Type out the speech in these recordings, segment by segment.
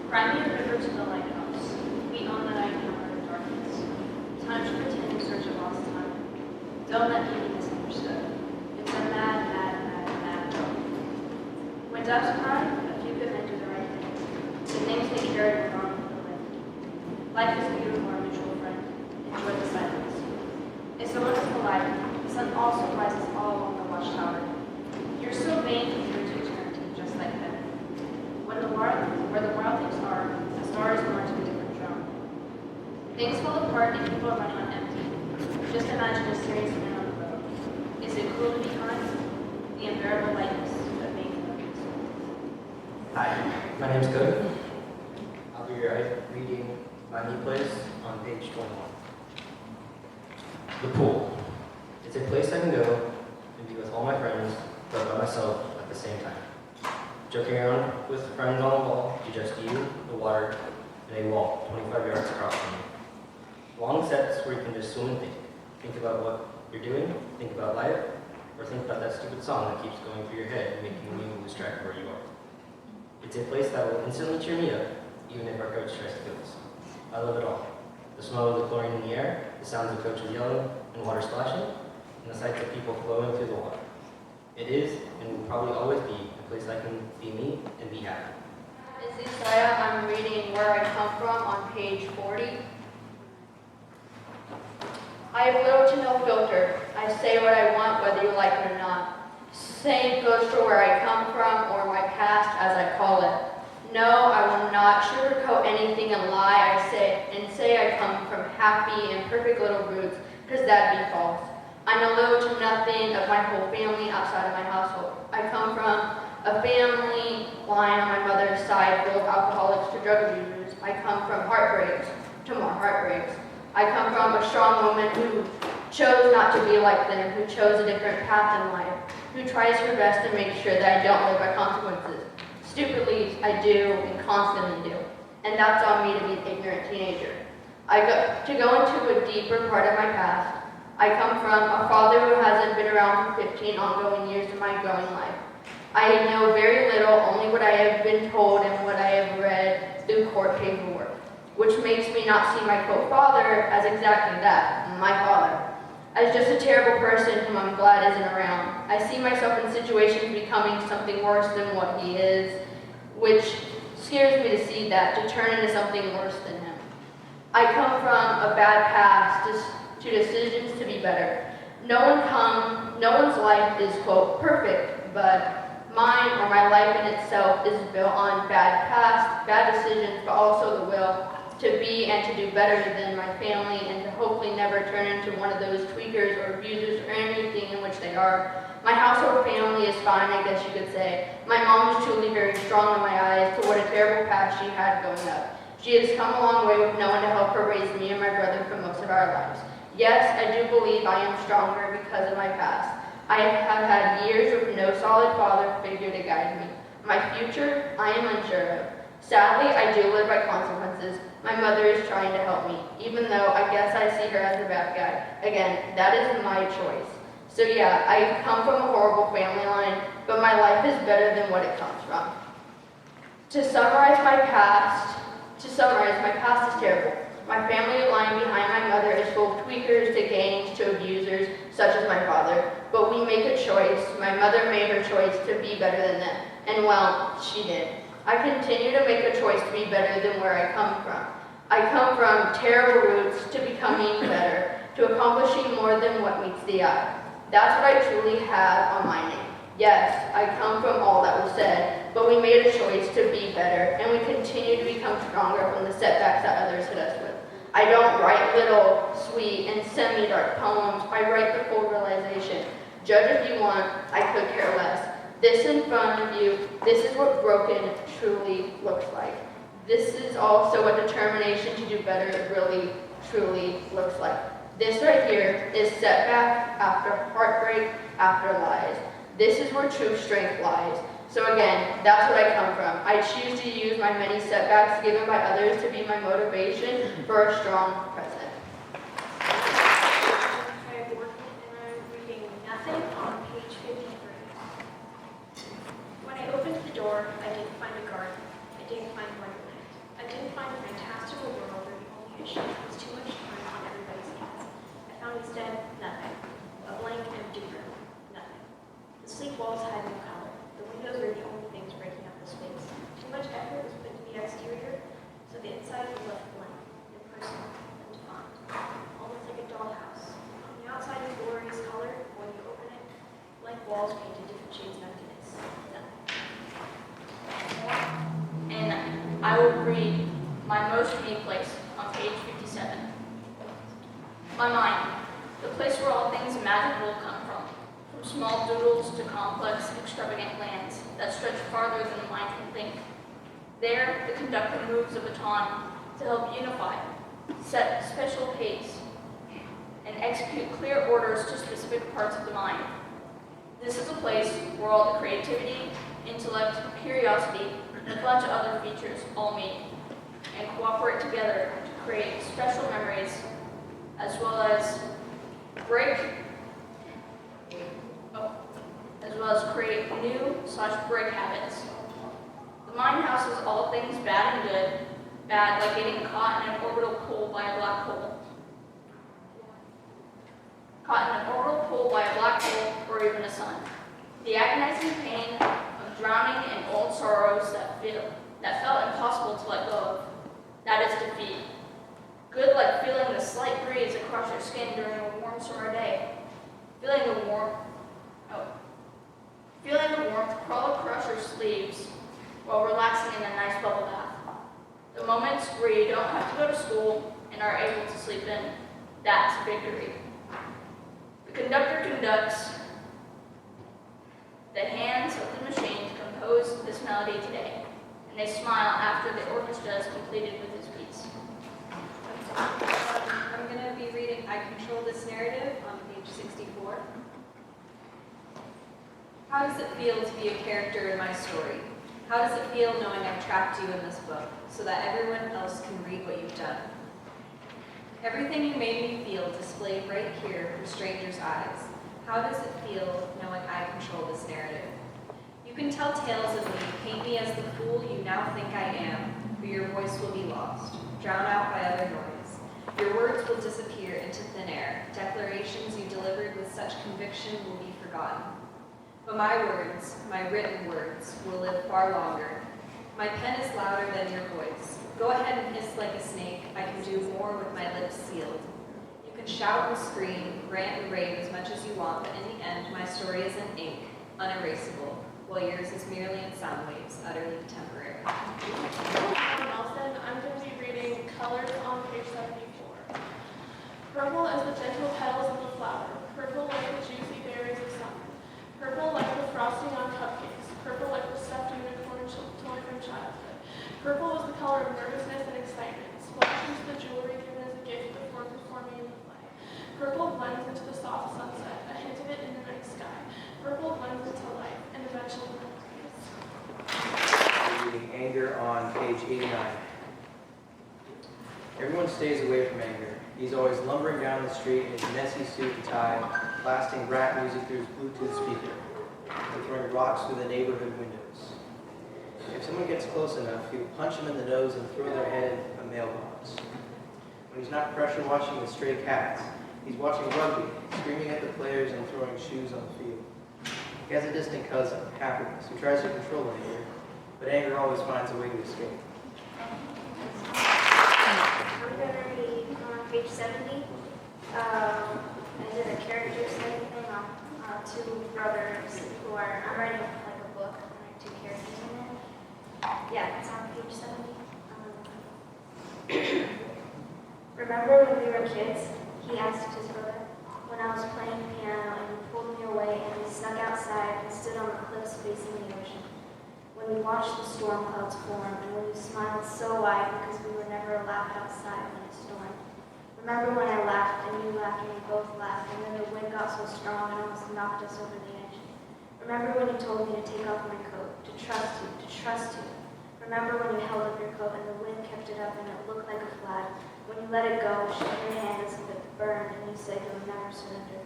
Ride me a river to the lighthouse. We own that I encounter in darkness. Time to pretend in search of lost time. Don't let me be misunderstood. It's a mad, mad, mad, mad world. When doves cry, a few good men do the right thing. The names they carried were gone with the wind. Life is beautiful, our mutual friend. Enjoy the silence. If someone is polite, the sun also rises all along the watchtower. You're so vain from here to eternity, just like heaven. Where the wild things are, a star is born to a different drum. Things fall apart and people are running on empty. Just imagine a serious man on the road. Is it cruel to be kind? The unbearable lightness of being focused. Hi, my name's Cody. I'll be reading my new place on page 21. The pool. It's a place I can go and be with all my friends, but by myself at the same time. Joking around with friends on the wall to just you, the water, and a wall 25 yards across from you. Long sets where you can just swim and think. Think about what you're doing, think about life, or think about that stupid song that keeps going through your head, making you lose track of where you are. It's a place that will instantly cheer me up, even if our coach tries to kill us. I love it all. The smell of the chlorine in the air, the sounds of coaches yelling and water splashing, and the sights of people flowing through the water. It is, and will probably always be, a place I can be me and be happy. This is Saya. I'm reading Where I Come From on page 40. I have little to no filter. I say what I want, whether you like it or not. Same goes for where I come from, or my past, as I call it. No, I will not sugarcoat anything and lie. I say I come from happy and perfect little roots, because that'd be false. I know little to nothing of my whole family outside of my household. I come from a family line on my mother's side full of alcoholics to drug abusers. I come from heartbreaks to more heartbreaks. I come from a strong woman who chose not to be like them, who chose a different path in life, who tries her best to make sure that I don't live by consequences. Stupidly, I do and constantly do. And that's on me to be an ignorant teenager. To go into a deeper part of my past, I come from a father who hasn't been around for 15 ongoing years of my growing life. I know very little, only what I have been told and what I have read through court paperwork, which makes me not see my quote father as exactly that, my father, as just a terrible person whom I'm glad isn't around. I see myself in situations becoming something worse than what he is, which scares me to see that, to turn into something worse than him. I come from a bad past to decisions to be better. No one's life is, quote, perfect, but mine or my life in itself is built on bad past, bad decisions, but also the will to be and to do better than my family and to hopefully never turn into one of those tweakers or abusers or anything in which they are. My household family is fine, I guess you could say. My mom is truly very strong in my eyes to what a terrible past she had growing up. She has come a long way with no one to help her raise me and my brother for most of our lives. Yes, I do believe I am stronger because of my past. I have had years with no solid father figure to guide me. My future, I am unsure of. Sadly, I do live by consequences. My mother is trying to help me, even though I guess I see her as a bad guy. Again, that is my choice. So yeah, I come from a horrible family line, but my life is better than what it comes from. To summarize, my past is terrible. My family line behind my mother is full of tweakers to gangs to abusers, such as my father. But we make a choice. My mother made her choice to be better than them. And well, she did. I continue to make a choice to be better than where I come from. I come from terrible roots to becoming better, to accomplishing more than what meets the eye. That's what I truly have on my name. Yes, I come from all that was said, but we made a choice to be better, and we continue to become stronger from the setbacks that others hit us with. I don't write little, sweet, and semi-dark poems. I write the full realization. Judge if you want, I could care less. This in front of you, this is what broken truly looks like. This is also what determination to do better really, truly looks like. This right here is setback after heartbreak after lies. This is where true strength lies. So again, that's what I come from. I choose to use my many setbacks given by others to be my motivation for a strong present. I'm reading Nothing on page 53. When I opened the door, I didn't find a garden. I didn't find wonderland. I didn't find a fantastical world where the only issue was too much time on everybody's hands. I found instead nothing. A blank, empty room. Nothing. The sleek walls had no color. The windows were the only things breaking up the space. Too much effort was put into the exterior, so the inside was left blank, impersonal, and defined. Almost like a dollhouse. On the outside is glorious color, but when you open it, blank walls painted different shades of emptiness. Nothing. And I will read my most unique place on page 57. My mind, the place where all things imaginable come from small doodles to complex, extravagant plans that stretch farther than the mind can think. There, the conductor moves a baton to help unify, set special pace, and execute clear orders to specific parts of the mind. This is a place where all the creativity, intellect, curiosity, and a bunch of other features all meet and cooperate together to create special memories as well as create new/break habits. The mind houses all things bad and good. Bad, like getting caught in an orbital pool by a black hole. Or even a sun. The agonizing pain of drowning in old sorrows that felt impossible to let go of. That is defeat. Good, like feeling the slight breeze across your skin during a warm summer day. Feeling the warmth crawl across your sleeves while relaxing in a nice bubble bath. The moments where you don't have to go to school and are able to sleep in, that's victory. The conductor conducts. The hands of the machine compose this melody today, and they smile after the orchestra is completed with its piece. I'm going to be reading I Control This Narrative on page 64. How does it feel to be a character in my story? How does it feel knowing I've trapped you in this book so that everyone else can read what you've done? Everything you made me feel displayed right here for strangers' eyes. How does it feel knowing I control this narrative? You can tell tales of me, paint me as the fool you now think I am, but your voice will be lost, drowned out by other noise. Your words will disappear into thin air. Declarations you delivered with such conviction will be forgotten. But my words, my written words, will live far longer. My pen is louder than your voice. Go ahead and hiss like a snake. I can do more with my lips sealed. You can shout and scream, rant and rave as much as you want, but in the end, my story is in ink, unerasable, while yours is merely in sound waves, utterly temporary. Nelson, I'm going to be reading Colors on page 74. Purple as the gentle petals of the flower, purple like the juicy berries of summer, purple like the frosting on cupcakes, purple like the stuffed unicorn toy from childhood. Purple was the color of nervousness and excitement, splashed into the jewelry given as a gift before performing in the play. Purple blends into the soft sunset, a hint of it in the night sky. Purple blends into life, and eventually memories. Reading Anger on page 89. Everyone stays away from anger. He's always lumbering down the street in his messy suit and tie, blasting rap music through his Bluetooth speaker, and throwing rocks through the neighborhood windows. If someone gets close enough, he will punch them in the nose and throw their head in a mailbox. When he's not pressure washing the stray cats, he's watching rugby, screaming at the players and throwing shoes on the field. He has a distant cousin, Happiness, who tries to control anger, but anger always finds a way to escape. I'm going to read on page 70. I did a character study thing on two brothers who are, I'm writing like a book, and there are two characters in it. Yeah, it's on page 70. Remember when we were kids? He asked his brother. When I was playing piano and you pulled me away and we snuck outside and stood on the cliffs facing the ocean. When we watched the storm clouds form and when you smiled so wide because we were never allowed outside when it stormed. Remember when I laughed and you laughed and we both laughed and then the wind got so strong and almost knocked us over the edge. Remember when you told me to take off my coat, to trust you. Remember when you held up your coat and the wind kept it up and it looked like a flag. When you let it go, shook your hand as if it burned and you said you would never surrender.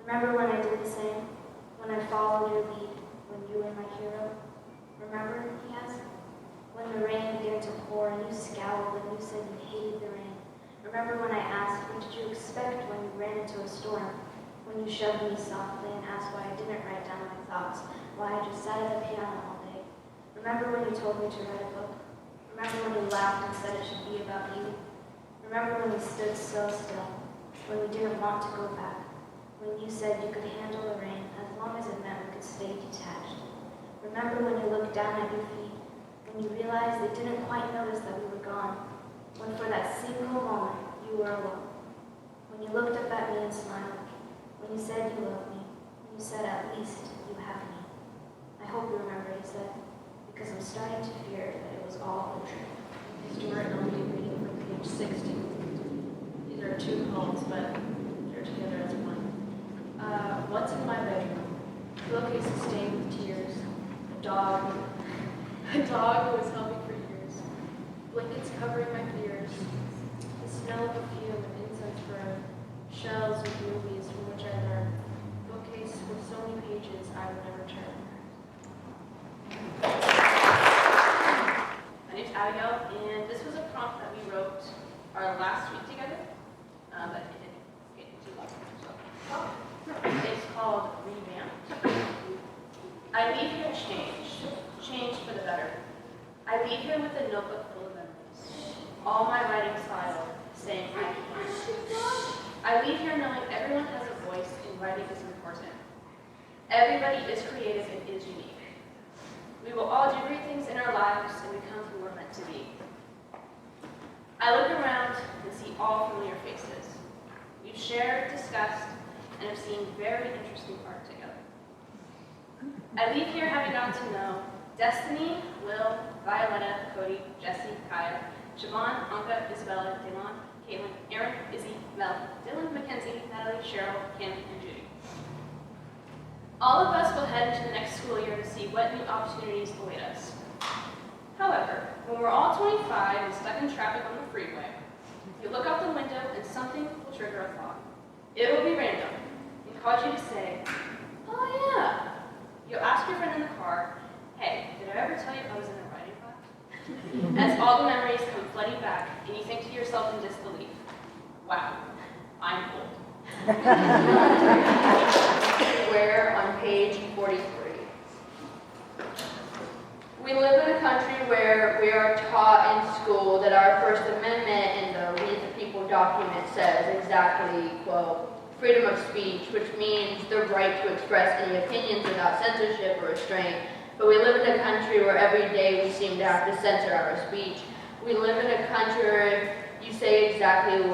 Remember when I did the same? When I followed your lead, when you were my hero? Remember, he asked? When the rain began to pour and you Remember when I asked, what did you expect when you ran into a storm? When you shoved me softly and asked why I didn't write down my thoughts, why I just sat at the piano all day? Remember when you told me to write a book? Remember when you laughed and said it should be about you? Remember when we stood so still, when we didn't want to go back, when you said you could handle the rain as long as it meant we could stay detached? Remember when you looked down at your feet, when you realized they didn't quite notice that we were gone, when for that single moment you were alone, when you looked up at me and smiled, when you said you loved me, when you said at least you have me. I hope you remember he said, because I'm starting to fear that it was all a dream. Stuart, and I'll be reading from page 60. These are two poems, but they're together as one. What's in my bedroom? Pillowcase stained with tears. A dog who was helping for years. Blankets covering my fears. The smell of perfume and incense burn. Shelves with movies from which I learned. Bookcase with so many pages I would never turn. My name's Abigail, and this was a prompt that we wrote our last week together, but it didn't get too long. So it's called Revamped. I leave here changed for the better. I leave here with a notebook full of memories, all my writings filed, saying I can. I leave here knowing everyone has a voice and writing is important. Everybody is creative and is unique. We will all do great things in our lives and become who we're meant to be. I look around and see all familiar faces. We've shared, discussed, and have seen very interesting art together. I leave here having gotten to know Destiny, Will, Violetta, Cody, Jesse, Kaya, Siobhan, Anka, Isabella, Damon, Caitlin, Erin, Izzy, Mel, Dylan, Mackenzie, Natalie, Cheryl, Kim, and Judy. All of us will head into the next school year to see what new opportunities await us. However, when we're all 25 and stuck in traffic on the freeway, you look out the window and something will trigger a thought. It will be random and cause you to say, oh yeah. You'll ask your friend in the car, hey, did I ever tell you I was in a writing class? As all the memories come flooding back and you think to yourself in disbelief, wow, I'm old. Where on page 43. We live in a country where we are taught in school that our First Amendment in the We the People document says exactly, quote, freedom of speech, which means the right to express any opinions without censorship or restraint. But we live in a country where every day we seem to have to censor our speech. We live in a country where you say exactly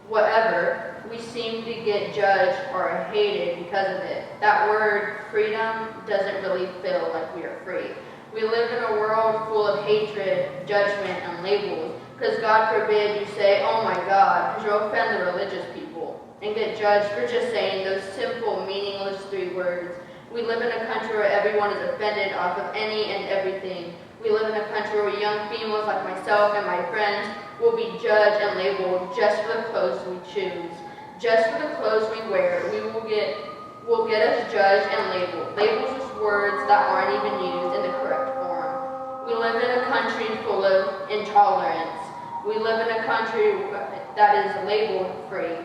whatever, we seem to get judged or hated because of it. That word, freedom, doesn't really feel like we are free. We live in a world full of hatred, judgment, and labels, because God forbid you say, oh my God, because you'll offend the religious people and get judged for just saying those simple, meaningless 3 words. We live in a country where everyone is offended off of any and everything. We live in a country where young females like myself and my friends will be judged and labeled just for the clothes we choose. Just for the clothes we wear, will get us judged and labeled. Labels with words that aren't even used in the correct form. We live in a country full of intolerance. We live in a country that is labeled free.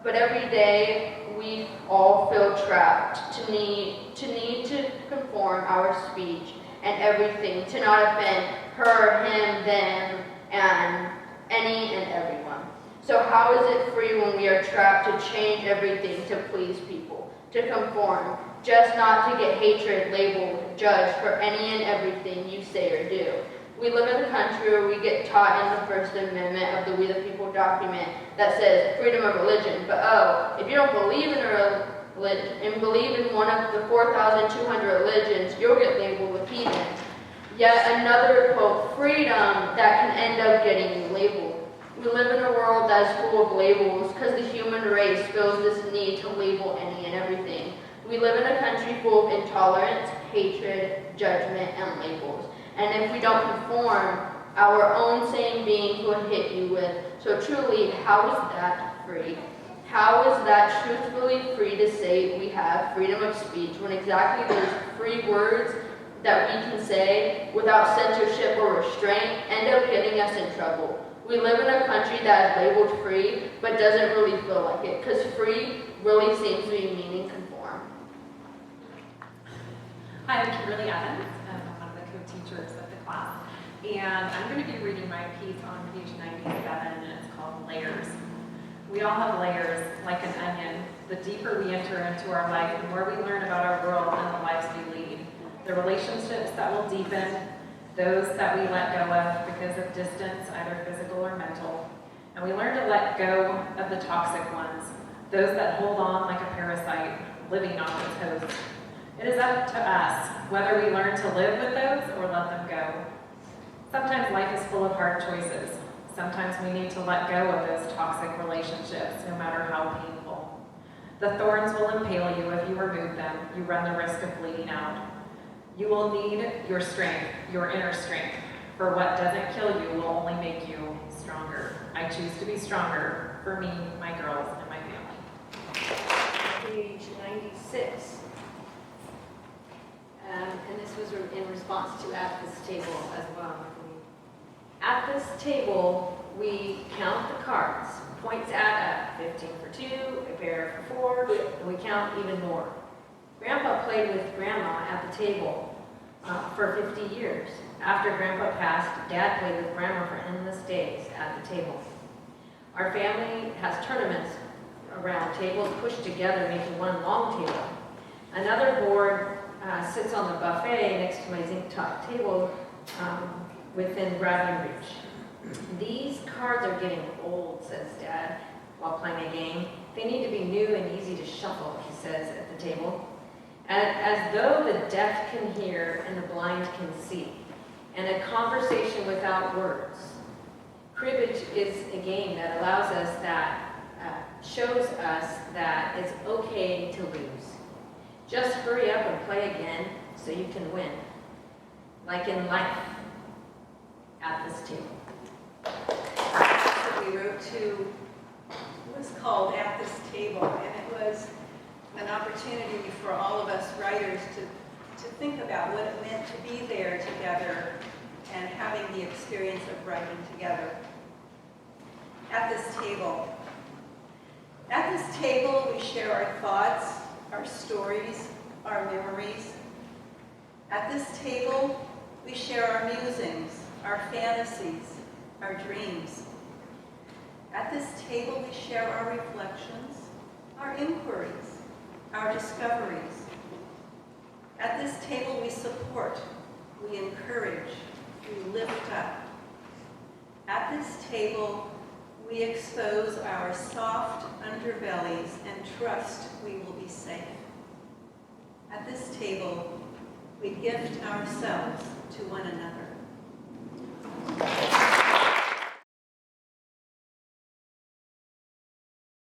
But every day we all feel trapped to need to conform our speech and everything to not offend her, him, them, and any and everyone. So how is it free when we are trapped to change everything to please people, to conform, just not to get hatred, labeled, judged for any and everything you say or do? We live in a country where we get taught in the First Amendment of the We the People document that says freedom of religion, but oh, if you don't believe in a religion and believe in one of the 4,200 religions, you'll get labeled with heathen. Yet another, quote, freedom that can end up getting you labeled. We live in a world that is full of labels because the human race feels this need to label any and everything. We live in a country full of intolerance, hatred, judgment, and labels. And if we don't conform, our own sane being will hit you with, so truly, how is that free? How is that truthfully free to say we have freedom of speech when exactly those free words that we can say without censorship or restraint end up getting us in trouble? We live in a country that is labeled free, but doesn't really feel like it, because free really seems to be meaning conform. Hi, I'm Kimberly Evans. I'm one of the co-teachers of the class. And I'm going to be reading my piece on page 97, and it's called Layers. We all have layers, like an onion. The deeper we enter into our life, the more we learn about our world and the lives we lead. The relationships that will deepen, those that we let go of because of distance, either physical or mental. And we learn to let go of the toxic ones, those that hold on like a parasite, living off its host. It is up to us whether we learn to live with those or let them go. Sometimes life is full of hard choices. Sometimes we need to let go of those toxic relationships, no matter how painful. The thorns will impale you if you remove them. You run the risk of bleeding out. You will need your strength, your inner strength, for what doesn't kill you will only make you stronger. I choose to be stronger for me, my girls, and my family. Page 96. And this was in response to at this table as well. At this table, we count the cards. Points add up, 15 for 2, a pair for 4, and we count even more. Grandpa played with Grandma at the table for 50 years. After Grandpa passed, Dad played with Grandma for endless days at the table. Our family has tournaments around tables pushed together, making one long table. Another board sits on the buffet next to my zinc top table within grabbing reach. These cards are getting old, says Dad, while playing a game. They need to be new and easy to shuffle, he says at the table. As though the deaf can hear and the blind can see, and a conversation without words. Cribbage is a game that allows us shows us that it's okay to lose. Just hurry up and play again so you can win. Like in life, at this table. So we wrote to, it was called At This Table, and it was an opportunity for all of us writers to think about what it meant to be there together and having the experience of writing together. At this table. At this table, we share our thoughts, our stories, our memories. At this table, we share our musings, our fantasies, our dreams. At this table, we share our reflections, our inquiries, our discoveries. At this table, we support, we encourage, we lift up. At this table, we expose our soft underbellies and trust we will be safe. At this table, we gift ourselves to one another.